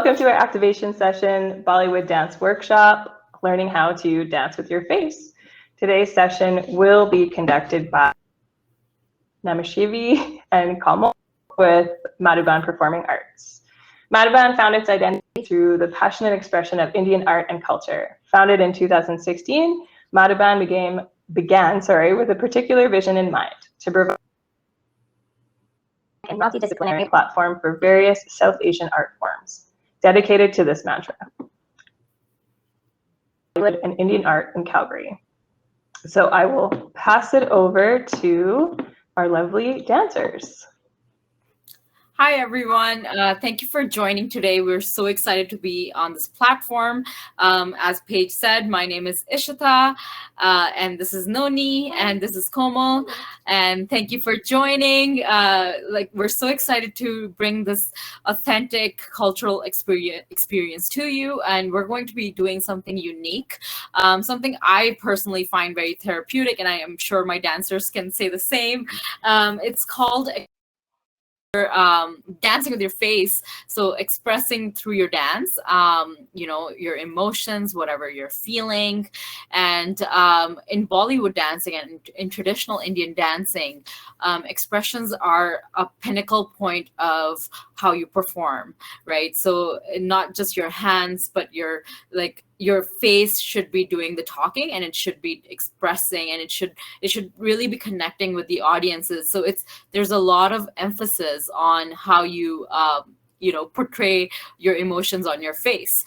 Welcome to our activation session, Bollywood Dance Workshop, learning how to dance with your face. Today's session will be conducted by Namashivi and Kamal with Madhuban Performing Arts. Madhuban found its identity through the passionate expression of Indian art and culture. Founded in 2016, Madhuban began with a particular vision in mind, to provide a multi-disciplinary platform for various South Asian art forms, dedicated to this mantra. Bollywood and Indian art in Calgary. So I will pass it over to our lovely dancers. Hi, everyone. Thank you for joining today. We're so excited to be on this platform. As Paige said, my name is Ishita, and this is Noni, and this is Komal. And thank you for joining. We're so excited to bring this authentic cultural experience to you. And we're going to be doing something unique, something I personally find very therapeutic, and I am sure my dancers can say the same. It's called dancing with your face, so expressing through your dance, your emotions, whatever you're feeling. And in Bollywood dancing and in traditional Indian dancing, expressions are a pinnacle point of how you perform, right? So not just your hands, but your face should be doing the talking, and it should be expressing, and it should really be connecting with the audiences. So there's a lot of emphasis on how you portray your emotions on your face.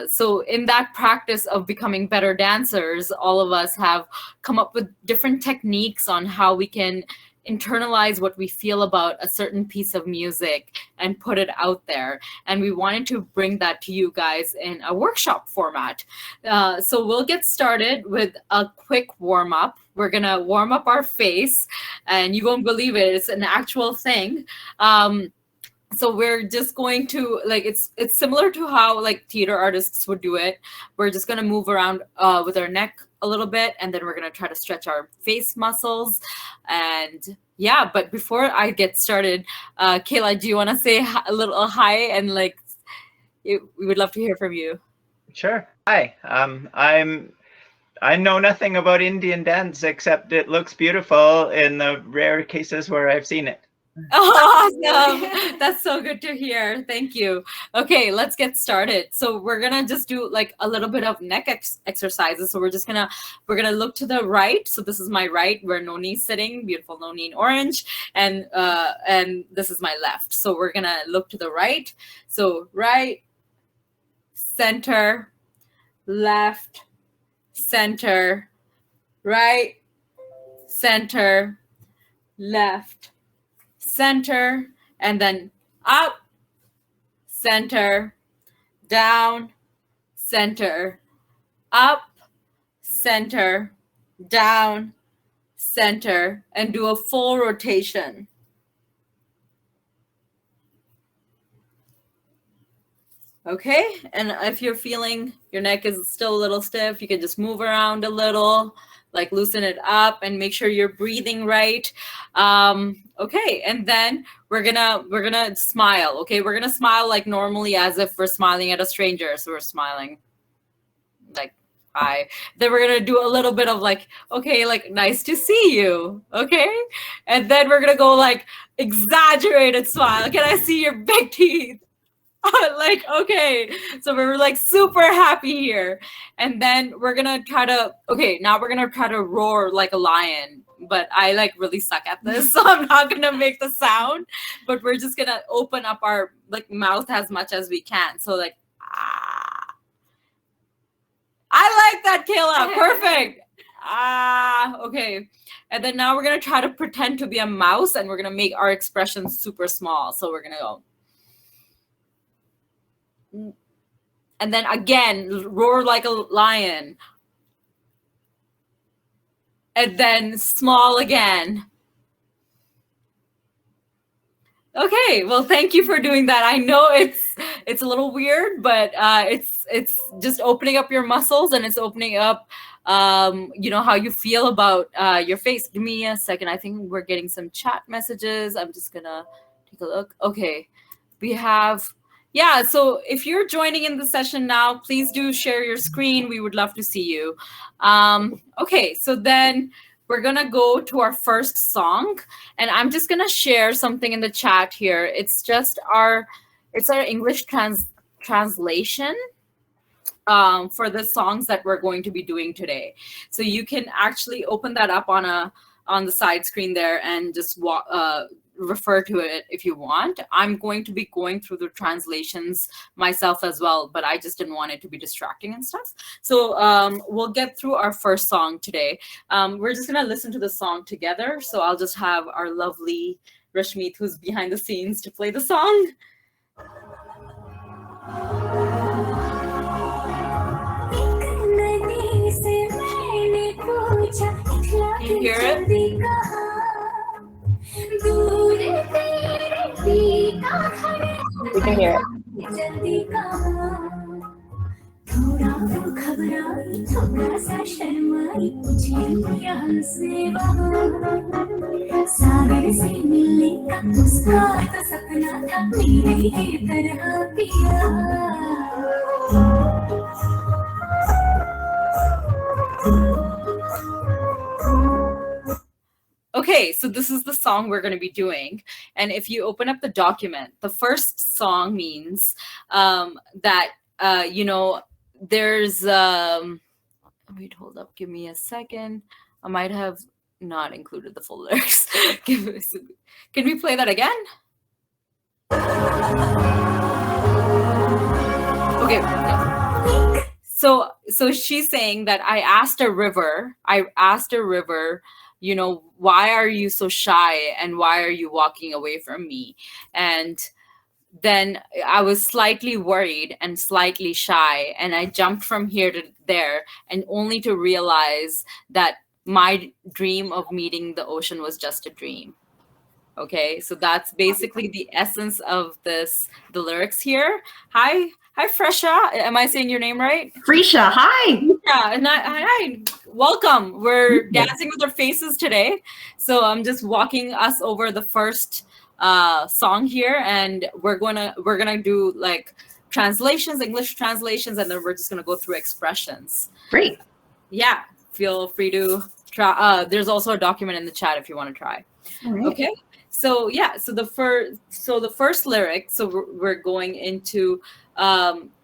So in that practice of becoming better dancers, all of us have come up with different techniques on how we can internalize what we feel about a certain piece of music and put it out there. And we wanted to bring that to you guys in a workshop format. So we'll get started with a quick warm up. We're gonna warm up our face, and you won't believe it, it's an actual thing. So we're just going to, it's similar to how theater artists would do it. We're just going to move around with our neck a little bit, and then we're going to try to stretch our face muscles. And yeah, but before I get started, Kayla, do you want to say a little hi? And we would love to hear from you. Sure. Hi. I know nothing about Indian dance except it looks beautiful in the rare cases where I've seen it. Awesome. That's so good to hear. Thank you. Okay, let's get started. So we're gonna just do a little bit of neck exercises. So we're gonna look to the right. So this is my right, where Noni's sitting, beautiful Noni in orange, and this is my left. So we're gonna look to the right. So right, center, left, center, right, center, left, center, and then up, center, down, center, up, center, down, center, and do a full rotation. Okay, and if you're feeling your neck is still a little stiff, you can just move around a little, loosen it up, and make sure you're breathing right. Okay, and then we're gonna smile. Okay, we're gonna smile normally, as if we're smiling at a stranger. So we're smiling hi. Then we're gonna do a little bit of nice to see you. Okay, and then we're gonna go exaggerated smile. Can I see your big teeth? Okay, so we're super happy here. And then we're gonna try to, now we're gonna try to roar like a lion, but I really suck at this, so I'm not gonna make the sound, but we're just gonna open up our mouth as much as we can. So ah. I like that, Kayla. Perfect. Ah, okay. And then now we're gonna try to pretend to be a mouse, and we're gonna make our expressions super small. So we're gonna go. And then again, roar like a lion. And then small again. Okay, well, thank you for doing that. I know it's a little weird, but it's just opening up your muscles, and it's opening up how you feel about your face. Give me a second. I think we're getting some chat messages. I'm just gonna take a look. Okay, we have yeah, so if you're joining in the session now, please do share your screen. We would love to see you. Okay, so then we're gonna go to our first song, and I'm just gonna share something in the chat here. It's just it's our English translation for the songs that we're going to be doing today. So you can actually open that up on the side screen there and just refer to it if you want. I'm going to be going through the translations myself as well, but I just didn't want it to be distracting and stuff. So we'll get through our first song today. We're just gonna listen to the song together. So I'll just have our lovely Rashmeet, who's behind the scenes, to play the song. Can you hear it? We can hear it. Okay, so this is the song we're going to be doing. And if you open up the document, the first song means that, you know, there's, wait, hold up, give me a second. I might have not included the full lyrics. Can we play that again? Okay. Yeah. So she's saying that I asked a river, you know, why are you so shy and why are you walking away from me? And then I was slightly worried and slightly shy, and I jumped from here to there, and only to realize that my dream of meeting the ocean was just a dream. Okay, so that's basically the essence of the lyrics here. Hi, Fresha. Am I saying your name right? Fresha, hi. Yeah, and hi, welcome. We're dancing with our faces today. So I'm just walking us over the first song here, and we're gonna do like translations, English translations, and then we're just gonna go through expressions. Great. Yeah, feel free to try. There's also a document in the chat if you want to try. All right. Okay. So yeah, so the first lyric. So we're going into,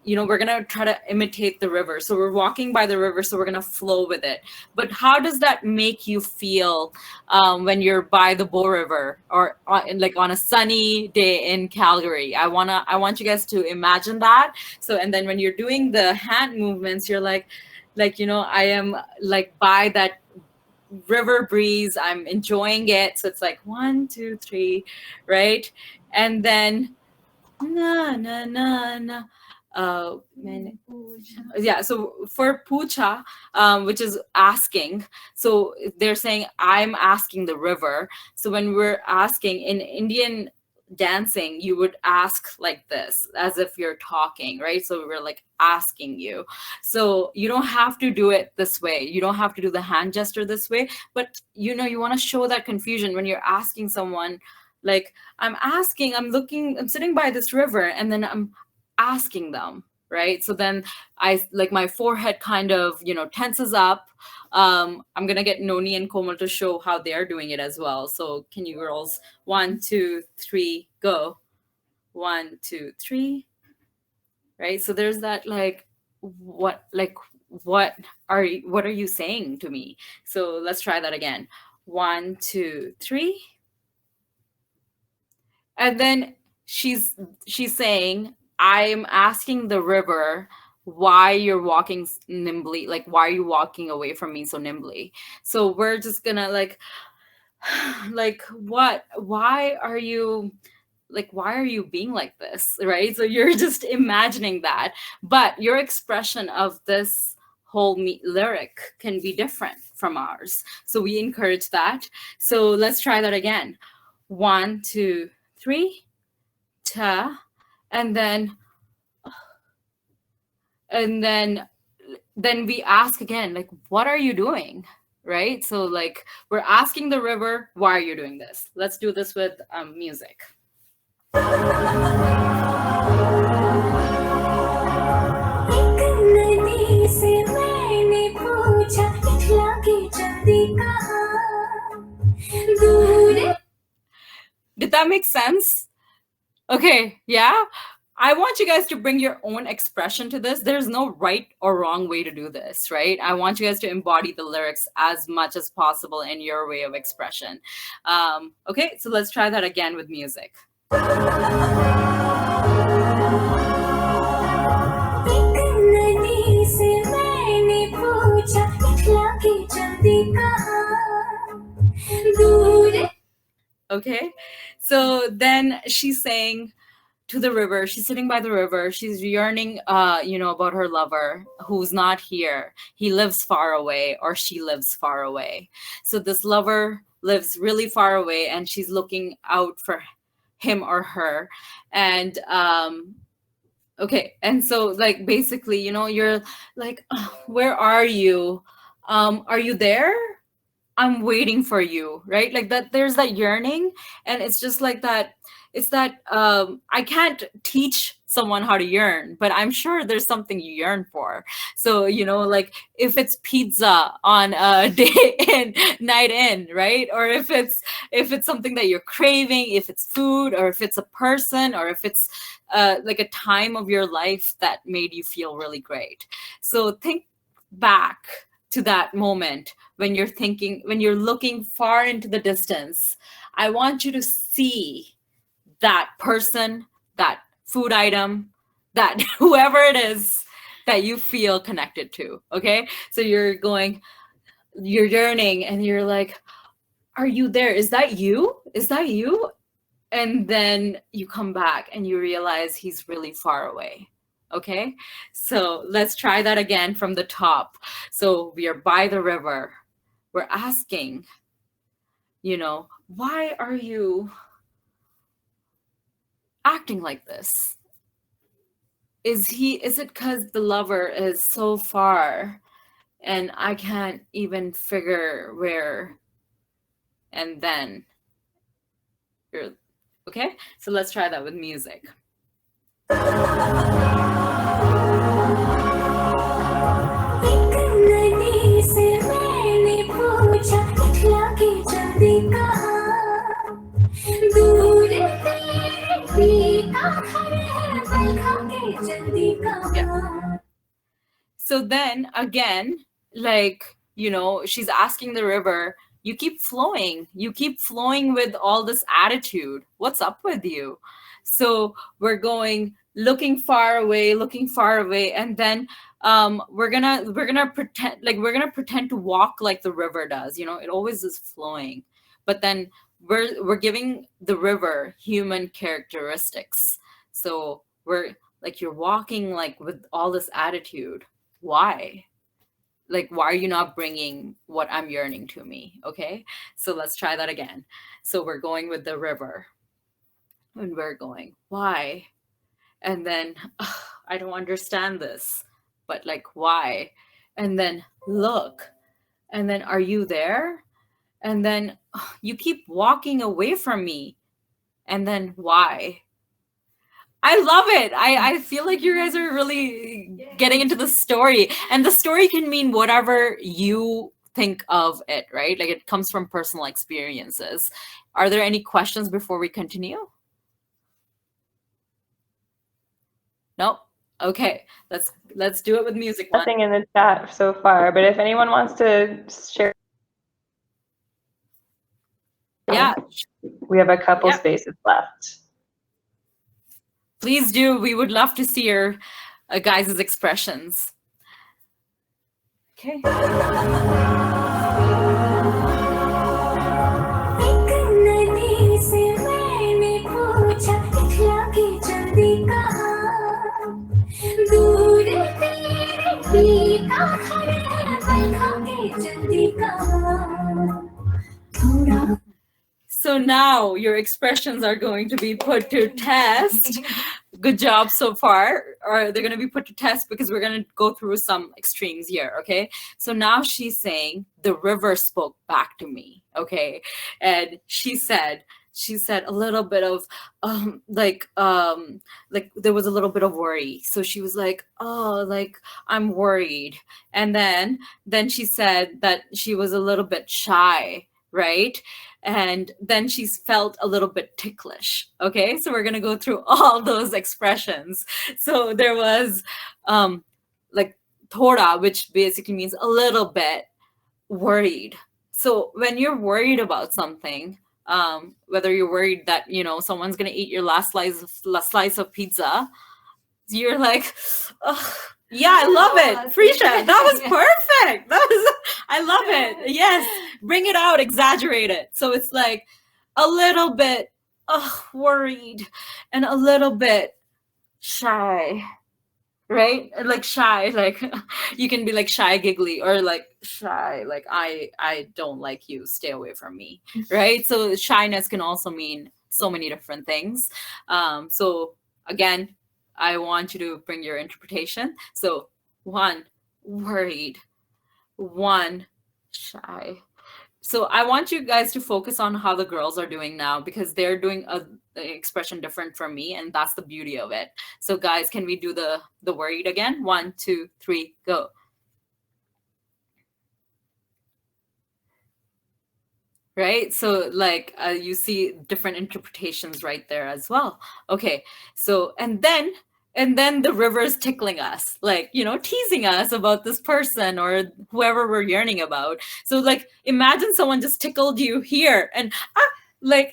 you know, we're gonna try to imitate the river. So we're walking by the river, so we're gonna flow with it. But how does that make you feel when you're by the Bow River or like on a sunny day in Calgary? I want you guys to imagine that. So and then when you're doing the hand movements, you're like, you know, I am like by that river breeze, I'm enjoying it. So it's like 1, 2, 3, right? And then na na na na. Yeah, so for pucha, which is asking, so they're saying I'm asking the river. So when we're asking in Indian dancing, you would ask like this, as if you're talking, right? So we're like asking you. So you don't have to do it this way. You don't have to do the hand gesture this way, but you know, you want to show that confusion when you're asking someone, like I'm sitting by this river, and then I'm asking them, right? So then I like my forehead kind of, you know, tenses up. I'm gonna get Noni and Komal to show how they're doing it as well. So can you girls 1, 2, 3, go. 1, 2, 3. Right? So there's that like what are you saying to me? So let's try that again. 1, 2, 3. And then she's saying, I'm asking the river why you're walking nimbly, like why are you walking away from me so nimbly? So we're just gonna like why are you being like this, right? So you're just imagining that, but your expression of this whole lyric can be different from ours, so we encourage that. So let's try that again. 1, 2, 3, ta, and then we ask again, like, what are you doing, right? So like we're asking the river, why are you doing this? Let's do this with music. that make sense? Okay, yeah. I want you guys to bring your own expression to this. There's no right or wrong way to do this, right? I want you guys to embody the lyrics as much as possible in your way of expression. Okay, so let's try that again with music. Okay, so then she's saying to the river, she's sitting by the river, she's yearning about her lover who's not here. He lives far away, or she lives far away. So this lover lives really far away, and she's looking out for him or her. And okay, and so like basically, you're like, "Oh, where are you? Are you there? I'm waiting for you," right? Like that, there's that yearning. And it's just like that. It's that I can't teach someone how to yearn, but I'm sure there's something you yearn for. So, like if it's pizza on a day in, night in, right? Or if it's something that you're craving, if it's food, or if it's a person, or if it's like a time of your life that made you feel really great. So think back to that moment when you're looking far into the distance. I want you to see that person, that food item, that whoever it is that you feel connected to. Okay, so you're yearning, and you're like, are you there? Is that you? Is that you? And then you come back and you realize he's really far away. Okay, so let's try that again from the top. So we are by the river. We're asking, why are you acting like this? Is it because the lover is so far and I can't even figure where? And then you're okay, so let's try that with music. Yeah. So then again, like, she's asking the river, you keep flowing with all this attitude. What's up with you? So we're going, looking far away, and then we're gonna pretend to walk like the river does. It always is flowing, but then we're giving the river human characteristics. So we're like, you're walking like with all this attitude. Why? Like, why are you not bringing what I'm yearning to me? Okay, so let's try that again. So we're going with the river, and we're going, why? And then, I don't understand this, but like, why? And then look, and then, are you there? And then you keep walking away from me, and then why? I love it. I feel like you guys are really getting into the story, and the story can mean whatever you think of it, right? Like, it comes from personal experiences. Are there any questions before we continue? Nope. Okay, let's do it with music. Nothing in the chat so far, but if anyone wants to share, yeah, we have a couple spaces left. Please do. We would love to see your guys' expressions. Okay. So now your expressions are going to be put to test. Good job so far. Or they're going to be put to test because we're going to go through some extremes here, okay? So now she's saying, the river spoke back to me, okay? And she said a little bit of like there was a little bit of worry. So she was like, oh, like, I'm worried. And then she said that she was a little bit shy, right? And then she's felt a little bit ticklish. Okay, so we're gonna go through all those expressions. So there was like thoda, which basically means a little bit, worried. So when you're worried about something, whether you're worried that someone's gonna eat your last slice of pizza, you're like, oh, yeah, I love it. Prisha, that was perfect. I love it. Yes, bring it out, exaggerate it. So it's like a little bit worried and a little bit shy, right? Like shy, like you can be like shy, giggly, or like shy, like I don't like you, stay away from me, right? So shyness can also mean so many different things. So again, I want you to bring your interpretation. So 1, worried. 1, shy. So I want you guys to focus on how the girls are doing now, because they're doing an expression different from me, and that's the beauty of it. So guys, can we do the worried again? 1, 2, 3, go. Right? So like you see different interpretations right there as well. Okay, so and then the river's tickling us, like, teasing us about this person or whoever we're yearning about. So like imagine someone just tickled you here and right?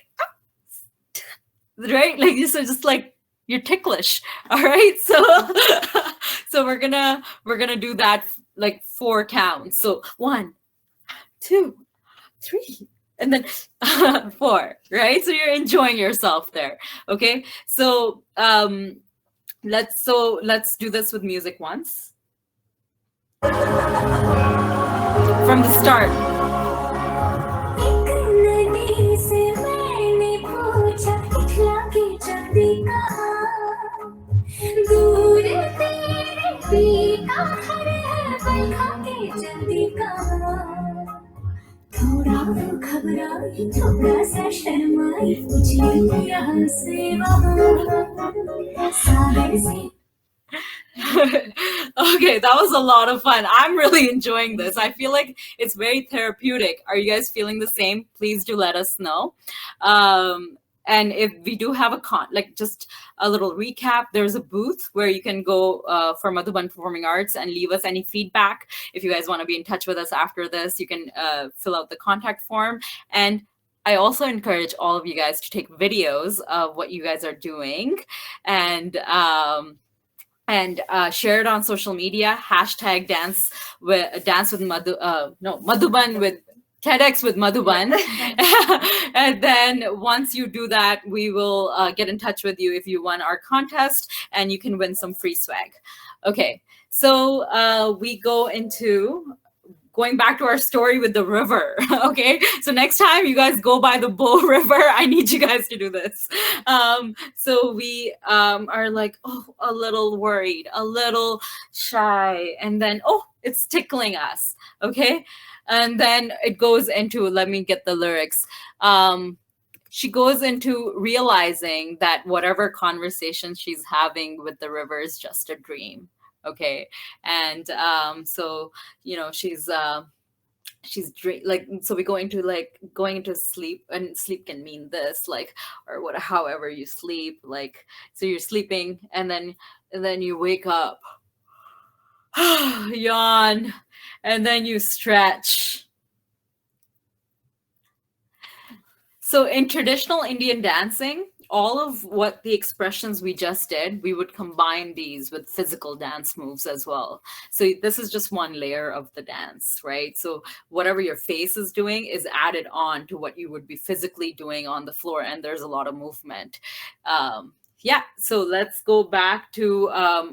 Like this is just like you're ticklish. All right, so so we're gonna do that like 4 counts. So 1, 2, 3, and then 4, right? So you're enjoying yourself there. Okay, so let's do this with music once from the start. Okay, that was a lot of fun. I'm really enjoying this. I feel like it's very therapeutic. Are you guys feeling the same? Please do let us know. And if we do have just a little recap, there's a booth where you can go for Madhuban Performing Arts and leave us any feedback. If you guys want to be in touch with us after this, you can fill out the contact form. And I also encourage all of you guys to take videos of what you guys are doing and share it on social media. Hashtag Madhuban with TEDx with Madhuban. And then once you do that, we will get in touch with you if you won our contest, and you can win some free swag. Okay, so we go into going back to our story with the river. Okay, so next time you guys go by the Bow River, I need you guys to do this. So we are like, a little worried, a little shy, and then it's tickling us. Okay, and then it goes into, let me get the lyrics. She goes into realizing that whatever conversation she's having with the river is just a dream. Okay, and so she's so we go into like going into sleep, and sleep can mean this, like, or what, however you sleep, like, so you're sleeping and then you wake up, yawn, and then you stretch. So in traditional Indian dancing, all of what the expressions we just did, we would combine these with physical dance moves as well. So this is just one layer of the dance, right? So whatever your face is doing is added on to what you would be physically doing on the floor, and there's a lot of movement. Yeah, so let's go back to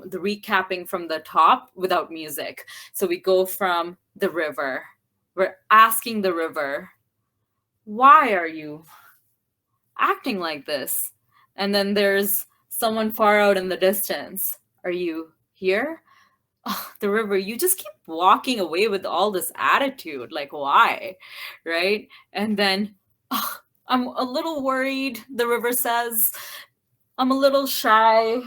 the recapping from the top without music. So we go from the river. We're asking the river, why are you acting like this? And then there's someone far out in the distance. Are you here? Oh, the river, you just keep walking away with all this attitude. Like, why? Right? And then, I'm a little worried, the river says. I'm a little shy.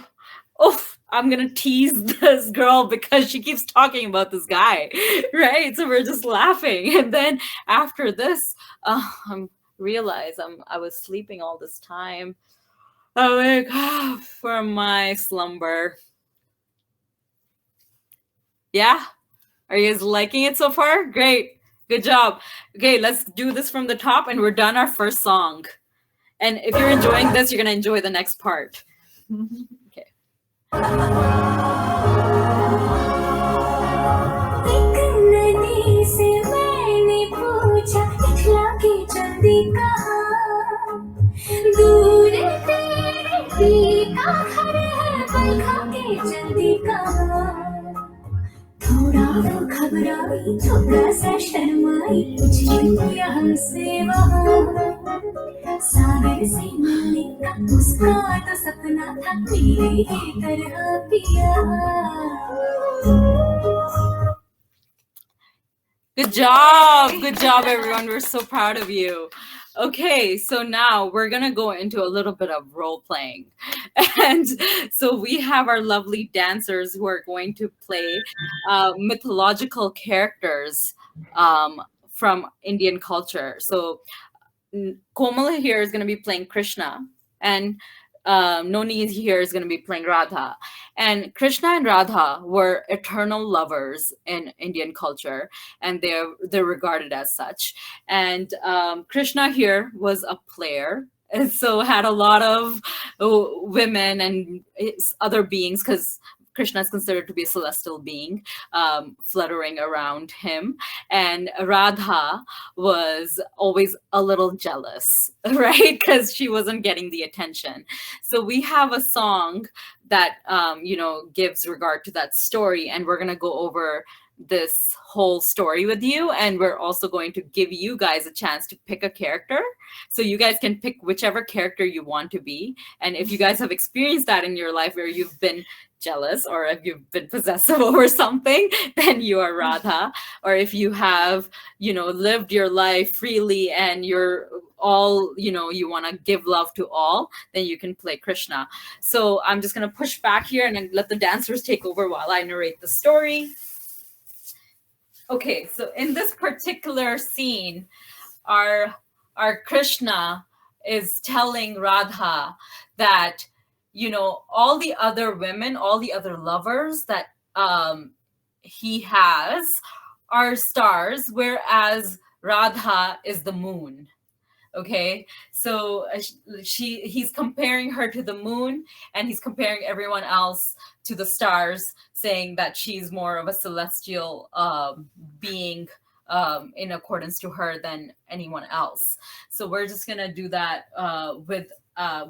I'm gonna tease this girl because she keeps talking about this guy, right? So we're just laughing. And then after this, I realize I was sleeping all this time. I wake up from my slumber. Yeah? Are you guys liking it so far? Great. Good job. Okay, let's do this from the top, and we're done our first song. And if you're enjoying this, you're going to enjoy the next part. Okay. थोड़ा वो घबराई थोड़ा सा शर्माई पूछी यहाँ से वहाँ सागर से मिलने का उसका तो सपना था मेरे ही तरह पिया. Good job, everyone. We're so proud of you. Okay, so now we're going to go into a little bit of role playing. And so we have our lovely dancers who are going to play mythological characters from Indian culture. So Komal here is going to be playing Krishna, and Noni here is going to be playing Radha. And Krishna and Radha were eternal lovers in Indian culture, and they're regarded as such. And Krishna here was a player, and so had a lot of women and other beings, because Krishna is considered to be a celestial being, fluttering around him. And Radha was always a little jealous, right? Because she wasn't getting the attention. So we have a song that, gives regard to that story. And we're going to go over this whole story with you. And we're also going to give you guys a chance to pick a character. So you guys can pick whichever character you want to be. And if you guys have experienced that in your life where you've been jealous, or if you've been possessive over something, then you are Radha. Or if you have, lived your life freely and you're all, you want to give love to all, then you can play Krishna. So I'm just going to push back here and let the dancers take over while I narrate the story. Okay, so in this particular scene, our Krishna is telling Radha that, all the other women, all the other lovers that he has are stars, whereas Radha is the moon. Okay, so he's comparing her to the moon, and he's comparing everyone else to the stars, saying that she's more of a celestial being in accordance to her than anyone else. So we're just gonna do that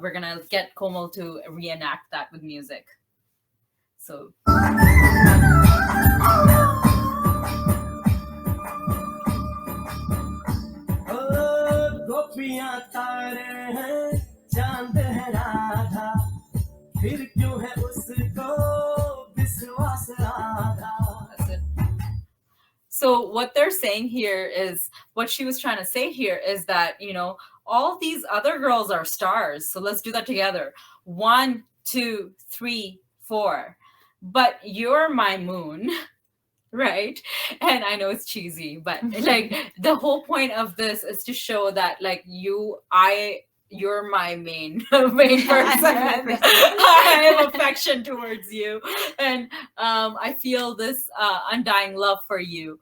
we're gonna get Komal to reenact that with music. So. गोपियां तारे हैं चांद है राधा फिर क्यों है उसको विश्वास Radha. So what they're saying here is, what she was trying to say here is that, all these other girls are stars. So let's do that together. 1, 2, 3, 4. But you're my moon. Right? And I know it's cheesy, but like the whole point of this is to show that like you're my main person. I have affection towards you, and I feel this undying love for you,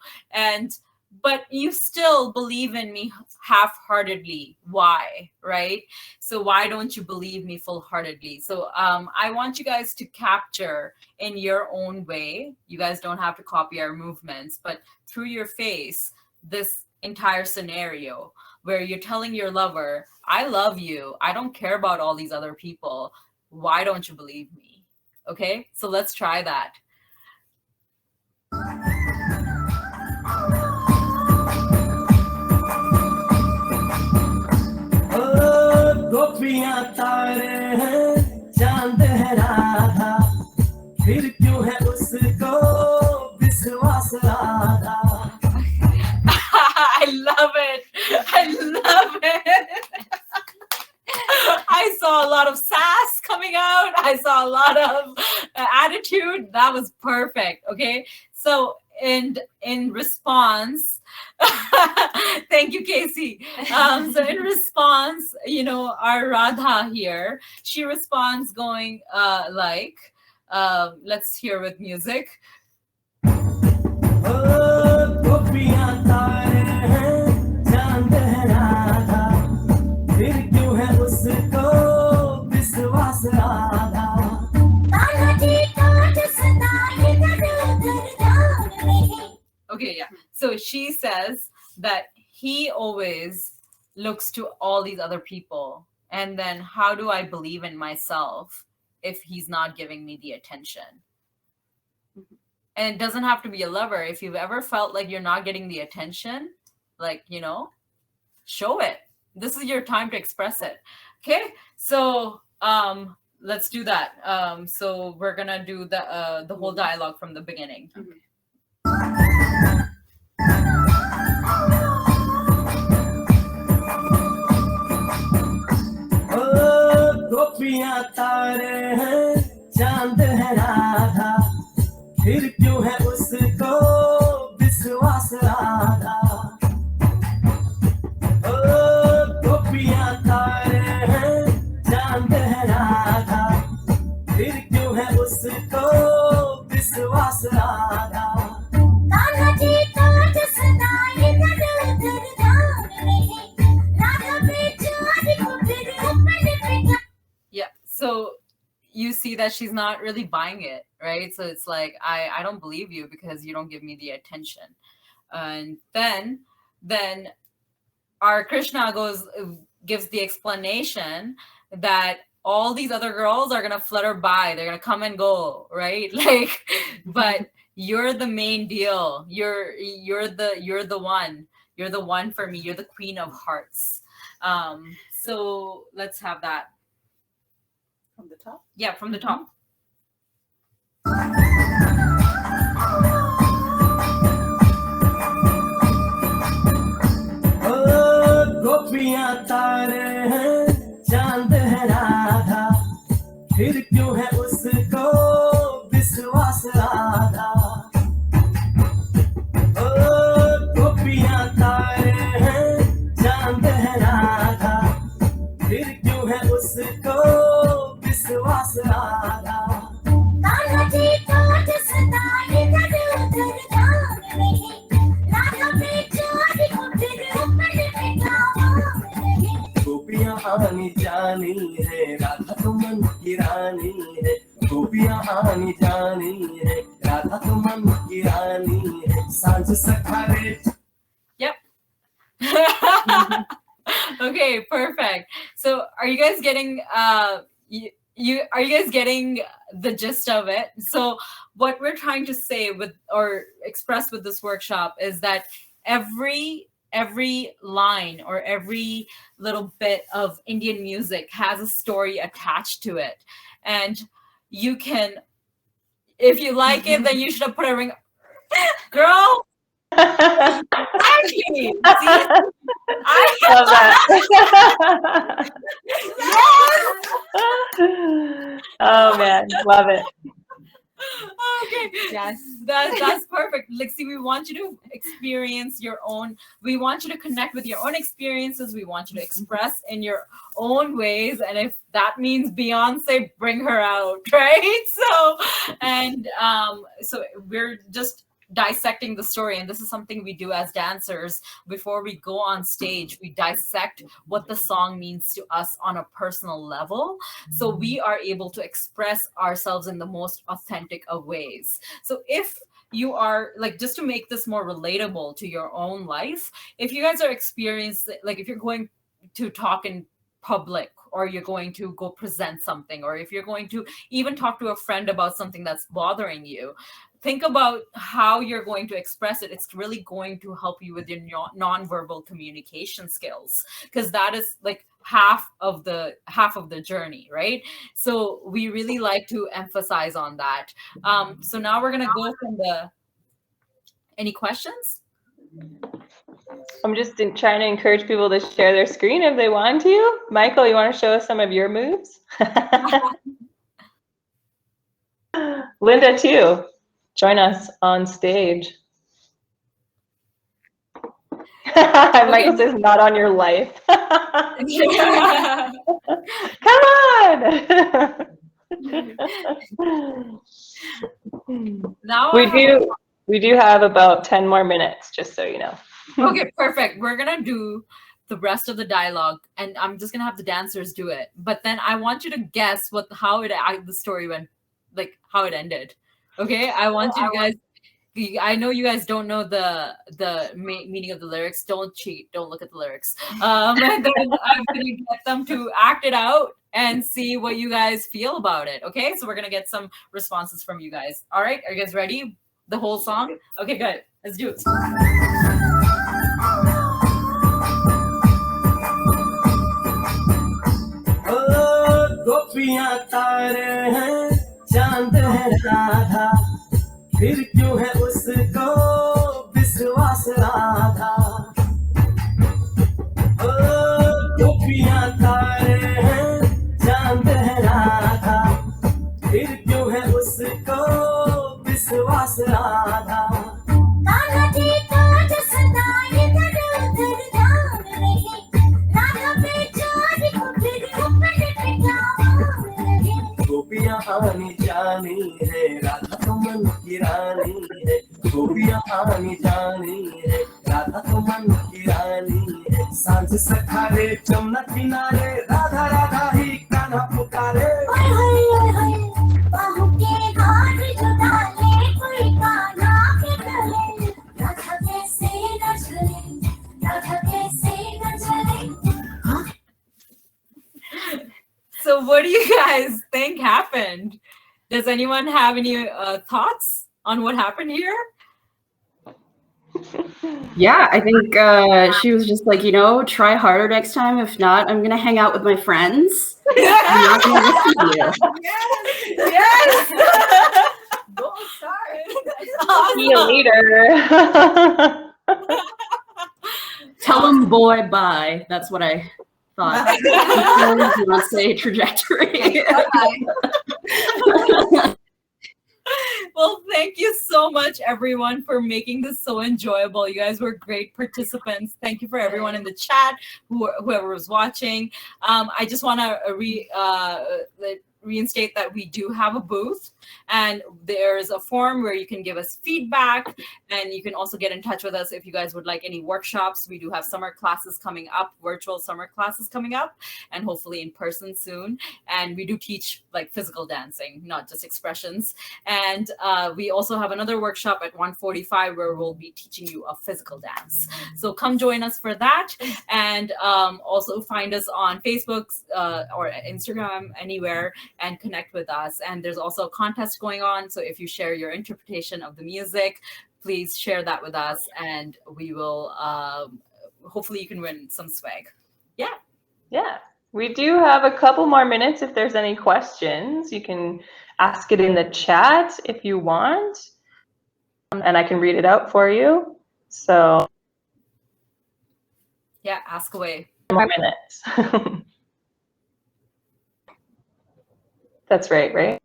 but you still believe in me half-heartedly. Why? Right? So why don't you believe me full-heartedly? So I want you guys to capture in your own way. You guys don't have to copy our movements, but through your face, this entire scenario where you're telling your lover, I love you. I don't care about all these other people. Why don't you believe me? Okay, so let's try that. गोपियां तारे हैं चांद है राधा फिर क्यों है उसको विश्वास Radha. I love it. I saw a lot of sass coming out. I saw a lot of attitude. That was perfect. Okay. So in response, thank you, Casey. So in response, our Radha here, she responds going like, let's hear with music. Okay, yeah. So she says that he always looks to all these other people. And then how do I believe in myself if he's not giving me the attention? And it doesn't have to be a lover. If you've ever felt like you're not getting the attention, like, show it. This is your time to express it. Okay, so let's do that. So we're gonna do the whole dialogue from the beginning. Okay. गोपियां तारे हैं चांद है राधा फिर क्यों है उसको विश्वास राधा ओ गोपियां तारे हैं चांद है राधा फिर क्यों है उसको विश्वास राधा कान्हा जी का जसना इधर उधर जान रहे राधा बेचारी को फिर अपने पे. Yeah, so you see that she's not really buying it, right? So it's like, I don't believe you because you don't give me the attention. And then our Krishna gives the explanation that all these other girls are gonna flutter by, they're gonna come and go, right? Like, but you're the main deal. You're the one for me. You're the queen of hearts. So let's have that. From the top? Yeah, from the top. गोपियां तारे हैं चांद है राधा फिर क्यों है उसको विश्वास राधा ओ गोपियां तारे हैं चांद है राधा फिर क्यों है उसको विश्वास राधा कान्हा जी का जसना इधर उधर जान रहे राधा बेचारी को फिर अपने पे मान रहे गोपियां आनी जानी है राधा तो मन की रानी है गोपियां आनी जानी है राधा तो मन की रानी है सांझ सखारे. Yep. Okay, perfect. So are you guys getting are you guys getting the gist of it? So what we're trying to say with or express with this workshop is that every line or every little bit of Indian music has a story attached to it. And you can, if you like it, then you should have put a ring. Girl, actually, see, I Love that. Yes! Oh man, love it. Okay. Yes, that's perfect. Like, see, we want you to experience your own. We want you to connect with your own experiences. We want you to express in your own ways, and if that means Beyonce, bring her out, right? So we're just dissecting the story, and this is something we do as dancers before we go on stage. We dissect what the song means to us on a personal level, so we are able to express ourselves in the most authentic of ways. So if you are, like, just to make this more relatable to your own life, if you guys are experiencing, like, if you're going to talk in public, or you're going to go present something, or if you're going to even talk to a friend about something that's bothering you, think about how you're going to express it. It's really going to help you with your nonverbal communication skills, because that is like half of the journey, right? So we really like to emphasize on that. So now we're gonna go from any questions? I'm just trying to encourage people to share their screen if they want to. Michael, you want to show us some of your moves? Linda too. Join us on stage. Michael says not on your life. Come on. Now we do have about 10 more minutes, just so you know. Okay, perfect. We're gonna do the rest of the dialogue, and I'm just gonna have the dancers do it. But then I want you to guess the story went, like how it ended. Okay, I want you guys. I know you guys don't know the meaning of the lyrics. Don't cheat. Don't look at the lyrics. And then I'm gonna get them to act it out and see what you guys feel about it. Okay, so we're gonna get some responses from you guys. All right, are you guys ready? The whole song? Okay, good. Let's do it. गोपियां तारे हैं चांद है राधा फिर क्यों है उसको विश्वास राधा गोपियां तारे हैं चांद है राधा फिर क्यों है उसको विश्वास राधा कान्हा जी का जसदा इधर उधर जान रहे राधा बेचारी को फिर ऊपर रहे गोपियां आनी जानी है राधा तो मन की रानी है गोपियां आनी जानी है राधा तो मन की रानी है सांझ सखारे जमुना किनारे राधा राधा ही कान्हा पुकारे हाय हाय हाय बाहों के हाथ जो डाले कोई कान्हा के गले राधा कैसे न चले राधा कैसे न चले So what do you guys think happened? Does anyone have any thoughts on what happened here? Yeah, I think she was just like, try harder next time. If not, I'm going to hang out with my friends. I'm not going to listen to you. Yes! Go start. Be a leader. Tell them boy bye. That's what I thought. Do not say trajectory. Well, thank you so much, everyone, for making this so enjoyable. You guys were great participants. Thank you for everyone in the chat, whoever was watching. I just want to reinstate that we do have a booth, and there's a form where you can give us feedback, and you can also get in touch with us if you guys would like any workshops. We do have summer classes coming up, virtual summer classes coming up, and hopefully in person soon. And we do teach like physical dancing, not just expressions. And we also have another workshop at 1:45 where we'll be teaching you a physical dance. So come join us for that, and also find us on Facebook or Instagram, anywhere, and connect with us. And there's also a contest going on, so if you share your interpretation of the music, please share that with us, and we will hopefully you can win some swag. Yeah We do have a couple more minutes. If there's any questions, you can ask it in the chat if you want, and I can read it out for you. So yeah, ask away. More minutes. That's right?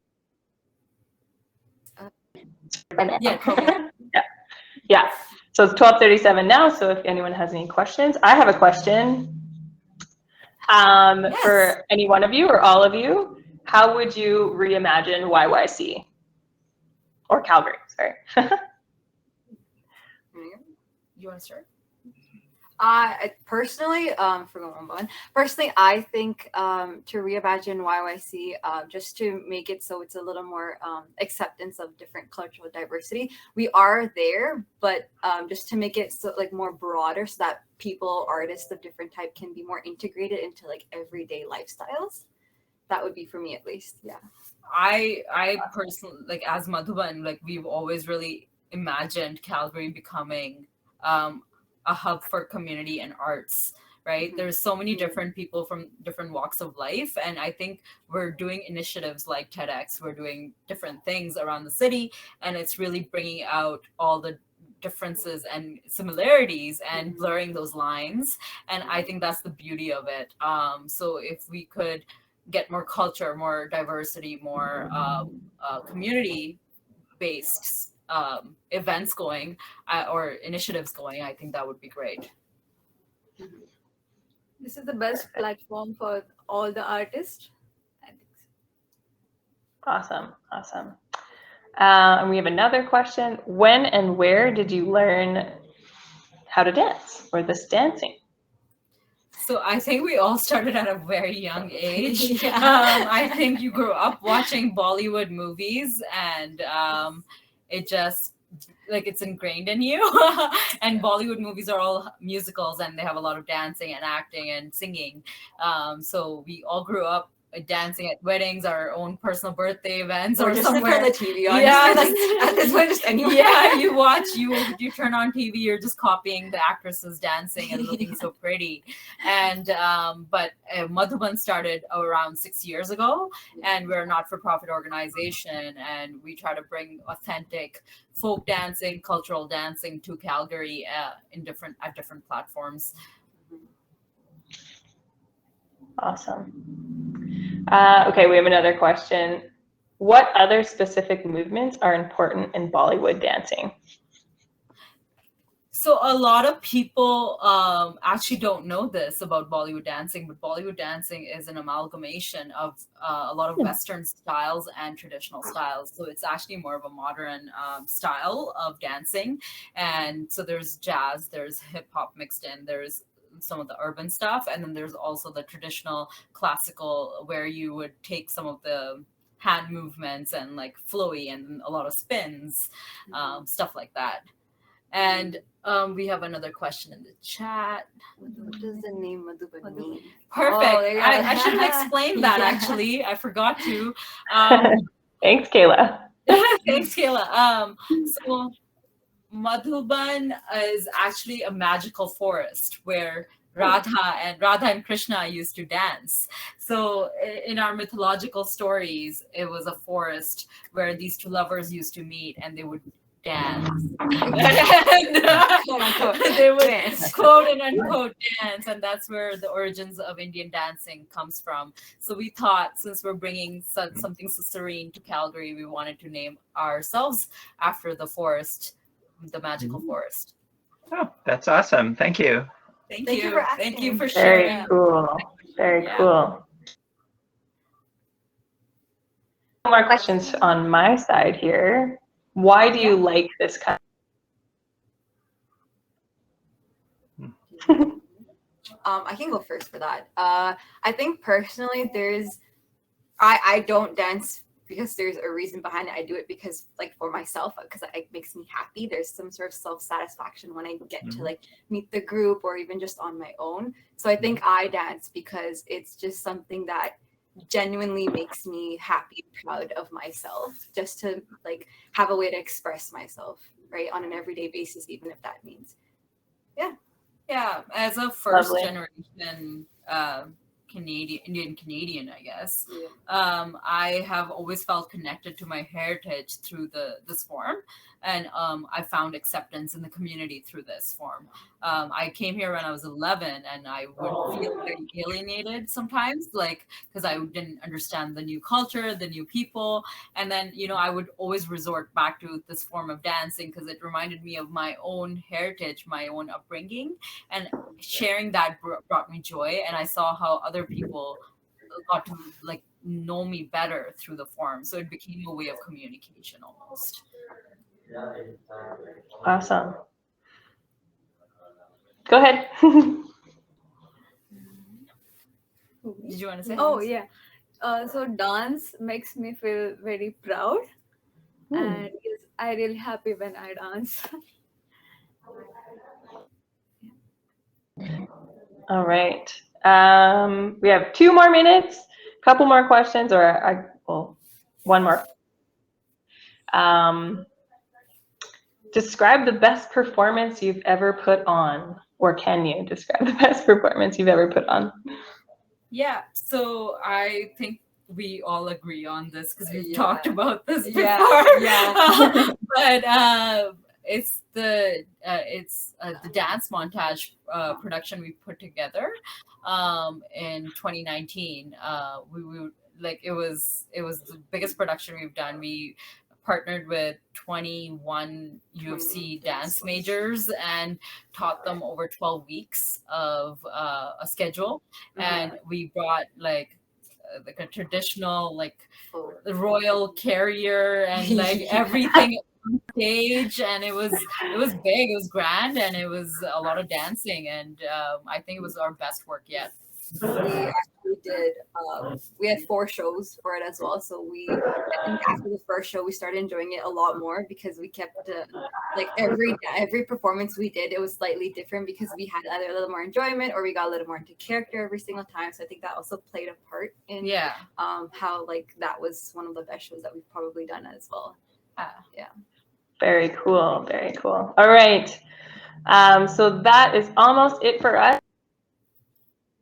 Yeah. Yeah. So it's 12:37 now. So if anyone has any questions, I have a question Yes. for any one of you or all of you. How would you reimagine YYC or Calgary? Sorry. You want to start? Personally, I think to reimagine YYC, just to make it so it's a little more acceptance of different cultural diversity. We are there, but just to make it so like more broader, so that people, artists of different type, can be more integrated into like everyday lifestyles. That would be for me, at least. Yeah. I personally, like, as Madhuban, like, we've always really imagined Calgary becoming a hub for community and arts, right? Mm-hmm. There's so many different people from different walks of life, and I think we're doing initiatives like TEDx, we're doing different things around the city, and it's really bringing out all the differences and similarities and blurring those lines, and I think that's the beauty of it. So if we could get more culture, more diversity, more community-based events going or initiatives going, I think that would be great. This is the best platform for all the artists. I think so. Awesome. And we have another question. When and where did you learn how to dance or this dancing? So I think we all started at a very young age. I think you grew up watching Bollywood movies, and it just like it's ingrained in you. And Bollywood movies are all musicals, and they have a lot of dancing and acting and singing. So we all grew up dancing at weddings, our own personal birthday events, or just somewhere. on the TV. Honestly. Yeah, at this point, just anywhere. Yeah, you turn on TV, you're just copying the actresses dancing and looking so pretty. And but Madhuban started around 6 years ago, and we're a not-for-profit organization, and we try to bring authentic folk dancing, cultural dancing to Calgary at different platforms. Awesome. Okay, we have another question. What other specific movements are important in Bollywood dancing? So a lot of people actually don't know this about Bollywood dancing, but Bollywood dancing is an amalgamation of a lot of Western styles and traditional styles. So it's actually more of a modern style of dancing. And so there's jazz, there's hip hop mixed in, there's some of the urban stuff, and then there's also the traditional classical where you would take some of the hand movements and like flowy and a lot of spins, stuff like that. And we have another question in the chat. What does the name Madhuban mean? Perfect. Oh, yeah. I should have explained that actually. I forgot to. Thanks, Kayla. Thanks, Kayla. So Madhuban is actually a magical forest where Radha and Krishna used to dance. So in our mythological stories, it was a forest where these two lovers used to meet, and they would dance. And, they would quote and unquote dance, and that's where the origins of Indian dancing comes from. So we thought, since we're bringing something so serene to Calgary, we wanted to name ourselves after the forest, the magical forest. Oh, that's awesome. Thank you. Thank you. Thank you for Very sharing. cool. Very cool. More questions on my side here. Why do you like this kind of I can go first for that. I think personally, I don't dance because there's a reason behind it. I do it because, like, for myself, because it makes me happy. There's some sort of self-satisfaction when I get to like meet the group or even just on my own. So I think I dance because it's just something that genuinely makes me happy and proud of myself, just to like have a way to express myself, right, on an everyday basis, even if that means as a first generation Indian Canadian, I guess. I have always felt connected to my heritage through this form, and I found acceptance in the community through this form. I came here when I was 11, and I would feel very alienated sometimes, like because I didn't understand the new culture, the new people, and then I would always resort back to this form of dancing because it reminded me of my own heritage, my own upbringing, and sharing that brought me joy. And I saw how other people got to like know me better through the form, so it became a way of communication almost. Awesome. Go ahead. Did you want to say? Oh yeah. So dance makes me feel very proud, and I'm really happy when I dance. All right. We have 2 more minutes, a couple more questions, or one more. Describe the best performance you've ever put on, or can you describe the best performance you've ever put on? Yeah, so I think we all agree on this because we've talked about this before. But it's the dance montage production we put together in 2019. We like it was the biggest production we've done. We partnered with 21 UFC dance majors and taught them over 12 weeks of a schedule, and we brought like a traditional like the royal carrier and like everything on stage, and it was big, it was grand, and it was a lot of dancing, and I think it was our best work yet. We actually did we had 4 shows for it as well, so I think after the first show we started enjoying it a lot more because we kept like every performance we did, it was slightly different because we had either a little more enjoyment or we got a little more into character every single time. So I think that also played a part in how like that was one of the best shows that we've probably done as well. Yeah. Very cool. Very cool. All right. So that is almost it for us.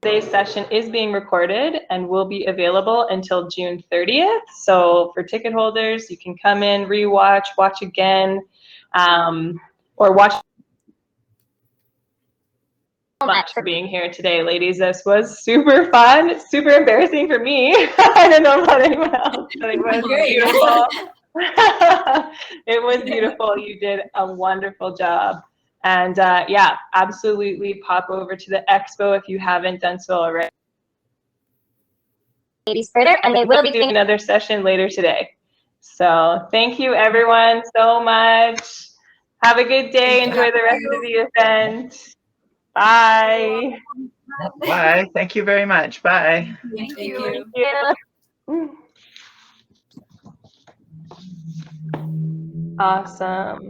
Today's session is being recorded and will be available until June 30th. So for ticket holders, you can come in, rewatch, watch again, or watch. Much for being here today, ladies. This was super fun, super embarrassing for me. I don't know about anyone else, but it was beautiful. It was beautiful. You did a wonderful job. And yeah, absolutely pop over to the expo if you haven't done so already. Ladies further, and they will be doing another session later today. So thank you everyone so much. Have a good day. Enjoy the rest of the event. Bye. Bye. Thank you very much. Bye. Thank you. Awesome.